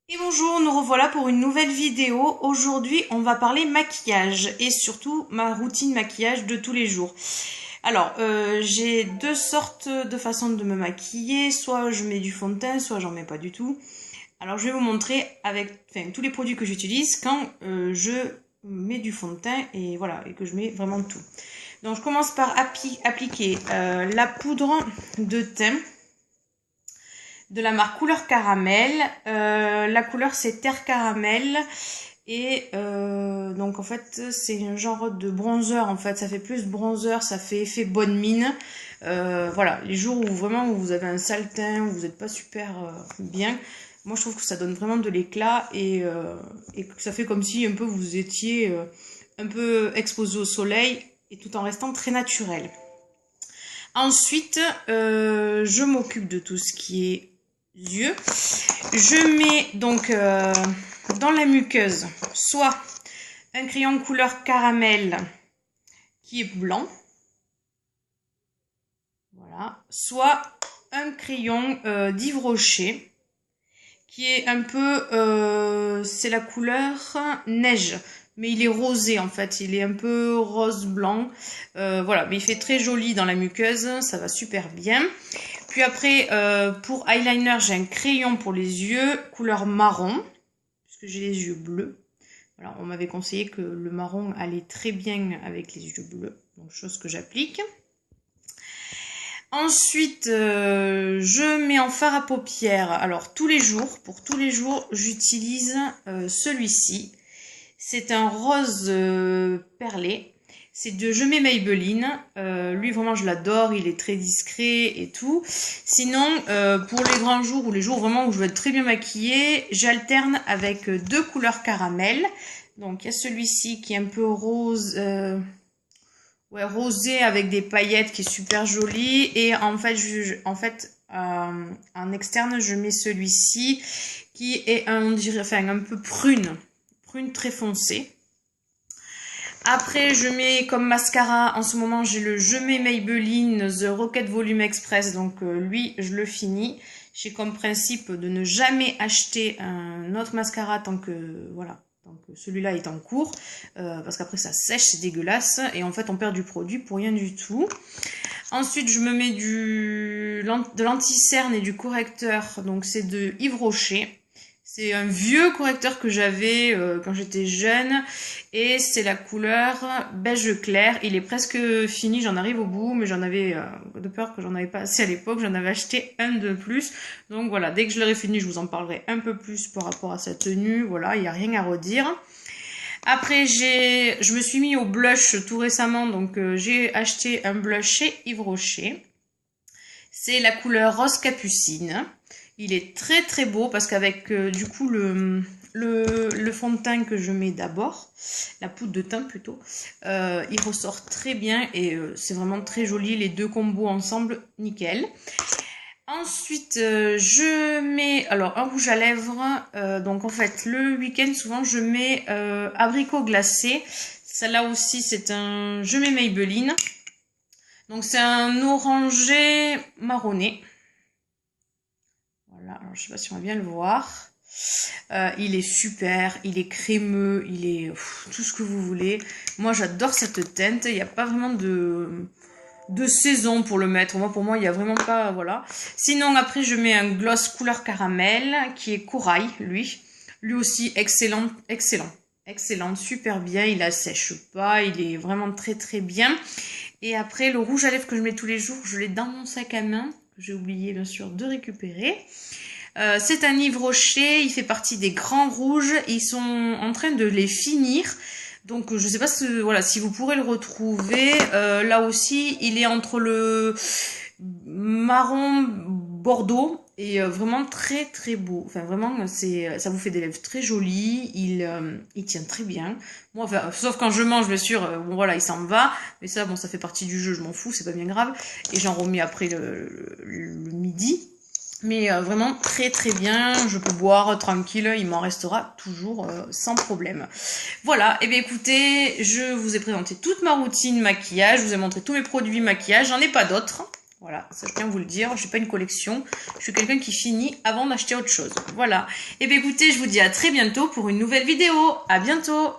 Et bonjour, nous revoilà pour une nouvelle vidéo. Aujourd'hui, on va parler maquillage et surtout ma routine maquillage de tous les jours. Alors, j'ai deux sortes de façons de me maquiller. Soit je mets du fond de teint, soit j'en mets pas du tout. Alors, je vais vous montrer avec tous les produits que j'utilise quand je mets du fond de teint et voilà, et que je mets vraiment tout. Donc, je commence par appliquer la poudre de teint de la marque Couleur Caramel. La couleur c'est Terre Caramel. Et donc en fait c'est un genre de bronzer, en fait ça fait plus bronzer, ça fait effet bonne mine. Voilà, les jours où vraiment vous avez un sale teint, où vous n'êtes pas super bien, moi je trouve que ça donne vraiment de l'éclat et que ça fait comme si un peu vous étiez un peu exposé au soleil et tout en restant très naturel. Ensuite, je m'occupe de tout ce qui est yeux. Je mets donc dans la muqueuse soit un crayon couleur caramel qui est blanc, voilà, soit un crayon d'Yves Rocher qui est un peu, c'est la couleur neige, mais il est rosé en fait, il est un peu rose blanc, voilà, mais il fait très joli dans la muqueuse, ça va super bien. Puis après, pour eyeliner, j'ai un crayon pour les yeux, couleur marron, puisque j'ai les yeux bleus. Voilà, on m'avait conseillé que le marron allait très bien avec les yeux bleus, donc chose que j'applique. Ensuite, je mets en fard à paupières. Alors tous les jours, pour tous les jours, j'utilise celui-ci. C'est un rose perlé. C'est de Je mets Maybelline. Lui vraiment je l'adore, il est très discret et tout. Sinon, pour les grands jours ou les jours vraiment où je veux être très bien maquillée, j'alterne avec deux couleurs caramel. Donc il y a celui-ci qui est un peu rose, ouais, rosé avec des paillettes qui est super joli. Et en fait, en externe, je mets celui-ci qui est on dirait, enfin, un peu prune très foncée. Après, je mets comme mascara, en ce moment, j'ai le Je mets Maybelline The Rocket Volume Express. Donc lui, je le finis. J'ai comme principe de ne jamais acheter un autre mascara tant que, voilà, donc celui-là est en cours, parce qu'après ça sèche, c'est dégueulasse, et en fait on perd du produit pour rien du tout. Ensuite je me mets de l'anti-cerne et du correcteur, donc c'est de Yves Rocher. C'est un vieux correcteur que j'avais quand j'étais jeune et c'est la couleur beige clair. Il est presque fini, j'en arrive au bout, mais j'en avais de peur que j'en avais pas assez à l'époque. J'en avais acheté un de plus. Donc voilà, dès que je l'aurai fini, je vous en parlerai un peu plus par rapport à sa tenue. Voilà, il n'y a rien à redire. Après, je me suis mis au blush tout récemment, donc j'ai acheté un blush chez Yves Rocher. C'est la couleur rose capucine. Il est très très beau parce qu'avec du coup le fond de teint que je mets d'abord, la poudre de teint plutôt, il ressort très bien et c'est vraiment très joli, les deux combos ensemble, nickel. Ensuite, je mets alors un rouge à lèvres, donc en fait le week-end souvent je mets abricot glacé, celle-là aussi c'est un Je mets Maybelline, donc c'est un orangé marronné. Voilà, alors je sais pas si on va bien le voir. Il est super, il est crémeux, il est tout ce que vous voulez. Moi j'adore cette teinte, il n'y a pas vraiment de saison pour le mettre. Moi, pour moi, il n'y a vraiment pas, voilà. Sinon, après, je mets un gloss couleur caramel qui est corail, lui. Lui aussi, excellent, excellent. Excellent, super bien, il assèche pas, il est vraiment très très bien. Et après, le rouge à lèvres que je mets tous les jours, je l'ai dans mon sac à main, que j'ai oublié bien sûr de récupérer. C'est un Yves Rocher, il fait partie des grands rouges, ils sont en train de les finir. Donc je sais pas si, voilà, si vous pourrez le retrouver. Là aussi, il est entre le marron bordeaux et vraiment très très beau. Enfin vraiment, ça vous fait des lèvres très jolies. Il tient très bien. Moi, enfin, sauf quand je mange, bien sûr. Bon voilà, il s'en va. Mais ça, bon, ça fait partie du jeu. Je m'en fous, c'est pas bien grave. Et j'en remets après le midi. Mais vraiment très très bien, je peux boire tranquille, il m'en restera toujours sans problème. Voilà, et bien écoutez, je vous ai présenté toute ma routine maquillage, je vous ai montré tous mes produits maquillage, j'en ai pas d'autres. Voilà, ça je tiens à vous le dire, je suis pas une collection, je suis quelqu'un qui finit avant d'acheter autre chose. Voilà. Et bien écoutez, je vous dis à très bientôt pour une nouvelle vidéo. À bientôt!